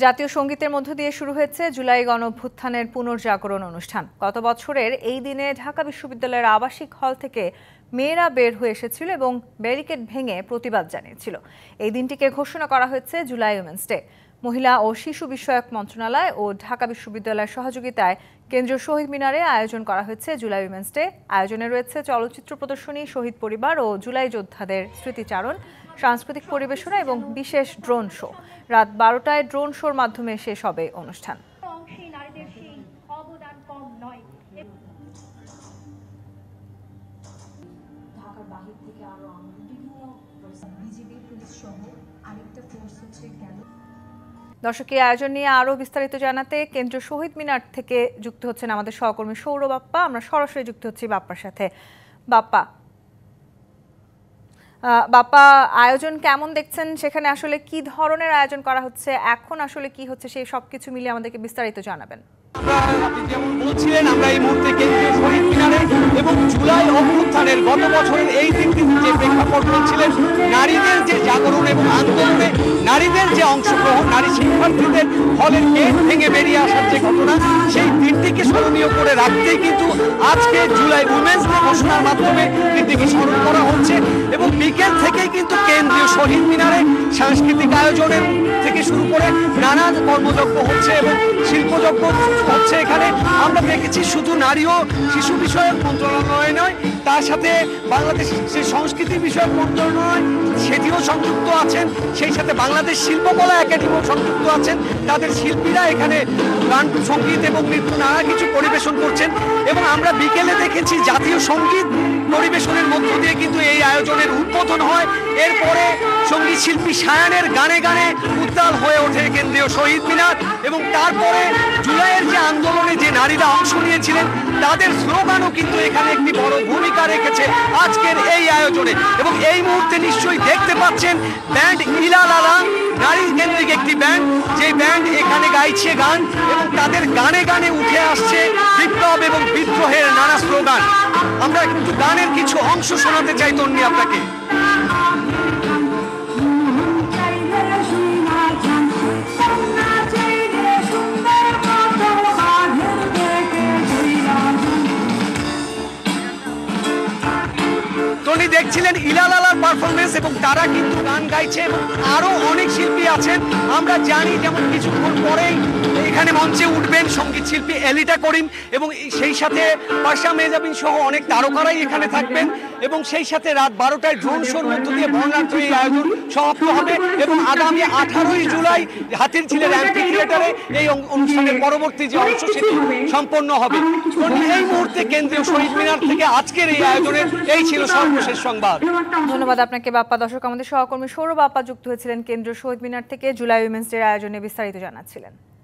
জাতীয় সংগীতের মধ্য দিয়ে শুরু হয়েছে জুলাই গণঅভ্যুত্থানের পুনর্জাগরণ অনুষ্ঠান। গত বছরের এই দিনে ঢাকা বিশ্ববিদ্যালয়ের আবাসিক হল থেকে মেয়েরা বের হয়ে এসেছিল এবং ব্যারিকেড ভেঙে প্রতিবাদ জানিয়েছিল। এই দিনটিকে ঘোষণা করা হয়েছে জুলাই উইমেন্স ডে। মহিলা ও শিশু বিষয়ক মন্ত্রণালয় ও ঢাকা বিশ্ববিদ্যালয়ের সহযোগিতায় কেন্দ্রীয় শহীদ মিনারে আয়োজন করা হয়েছে জুলাই উইমেন্স ডে। আয়োজনে রয়েছে চলচ্চিত্র প্রদর্শনী, শহীদ পরিবার ও জুলাই যোদ্ধাদের স্মৃতিচারণ, সাংস্কৃতিক পরিবেশনা এবং বিশেষ ড্রোন শো। রাত 12টায় ড্রোন শোর মাধ্যমে শেষ হবে অনুষ্ঠান। দর্শক, এই আয়োজন নিয়ে আরো বিস্তারিত জানাতে কেন্দ্রীয় শহীদ মিনার থেকে যুক্ত হচ্ছেন আমাদের সহকর্মী সৌরভ বাপ্পা। আমরা সরাসরি যুক্ত হচ্ছি বাপ্পার সাথে। বাপ্পা, আয়োজন কেমন দেখছেন? সেখানে আসলে কি ধরনের আয়োজন করা হচ্ছে, এখন আসলে কি হচ্ছে, সেই সবকিছু মিলিয়ে আমাদেরকে বিস্তারিত জানাবেন। আপনি যেমন বলছিলেন, আমরা এই মুহূর্তে কেন্দ্রীয় শহীদ মিনারে এবং জুলাই অভ্যুত্থানের গত বছরের এই দিনটির যে প্রেক্ষাপট বলছিলেন, নারীদের যে জাগরণ এবং আন্দোলনে নারীদের যে অংশগ্রহণ, নারী শিক্ষার্থীদের হলের গেট ভেঙে বেরিয়ে আসার যে ঘটনা, সেই দিনটিকে স্মরণীয় করে রাখতেই কিন্তু আজকে জুলাই উইমেন্স ডে ঘোষণার মাধ্যমে দিনটিকে স্মরণ করা হচ্ছে। এবং বিকেল থেকেই কিন্তু কেন্দ্রীয় শহীদ মিনারে সাংস্কৃতিক আয়োজনের থেকে শুরু করে নানান কর্মযজ্ঞ হচ্ছে এবং শিল্পযজ্ঞ হচ্ছে। এখানে আমরা দেখেছি শুধু নারী ও শিশু বিষয়ক মন্ত্রণালয় নয়, তার সাথে বাংলাদেশ সংস্কৃতি বিষয়ক মন্ত্রণালয় সেটিও সংযুক্ত আছেন, সেই সাথে বাংলাদেশ শিল্পকলা একাডেমিও সংযুক্ত আছেন। তাদের শিল্পীরা এখানে গান, সঙ্গীত এবং নৃত্য নানা কিছু পরিবেশন করছেন। এবং আমরা বিকেলে দেখেছি জাতীয় সঙ্গীত পরিবেশনের মধ্য দিয়ে কিন্তু এই আয়োজনের উদ্বোধন হয়। এরপরে সঙ্গীত শিল্পী সায়ানের গানে গানে উত্তাল হয়ে ওঠে কেন্দ্রীয় শহীদ মিনার। এবং তারপরে জুলাইয়ের যে আন্দোলনে যে নারীরা অংশ নিয়েছিলেন, তাদের স্লোগানও কিন্তু এখানে একটি বড় ভূমিকা রেখেছে আজকের এই আয়োজনে। এবং এই মুহূর্তে নিশ্চয়ই দেখতে পাচ্ছেন ব্যান্ড ইলালালা, নারী কেন্দ্রিক একটি ব্যান্ড, যে ব্যান্ড এখানে গাইছে গান এবং তাদের গানে গানে উঠে আসছে বিপ্লব এবং বিদ্রোহের নানা স্লোগান। আমরা কিন্তু গানের কিছু অংশ শোনাতে চাই তন্নি আপনাকে। তনি দেখছিলেন ইলালালার পারফরমেন্স এবং তারা কিন্তু গান গাইছে এবং আরো অনেক শিল্পী আছেন। আমরা জানি যেমন কিছুক্ষণ পরেই এখানে মঞ্চে উঠবেন সঙ্গীত শিল্পী এলিটা করিম এবং সেই সাথে পাশা মেজাবিন সহ অনেক তারকারাই এখানে থাকবেন। এবং সেই সাথে রাত 12টায় ড্রোন শোর মধ্য দিয়ে বর্ণাঢ্য এই আয়োজন সমাপ্ত হবে এবং আগামী 18ই জুলাই হাতিরঝিলের অ্যাম্পি থিয়েটারে এই অনুষ্ঠানের পরবর্তী যে অংশ সেটি সম্পন্ন হবে। এই মুহূর্তে কেন্দ্রীয় শহীদ মিনার থেকে আজকের এই আয়োজনের এই ছিল সর্বশেষ সংবাদ। ধন্যবাদ আপনাকে বাপ্পা। দর্শক, আমাদের সহকর্মী সৌরভ বাপ্পা যুক্ত হয়েছিলেন কেন্দ্রীয় শহীদ মিনার থেকে, জুলাই উইমেন্স ডে আয়োজনে বিস্তারিত জানাচ্ছিলেন।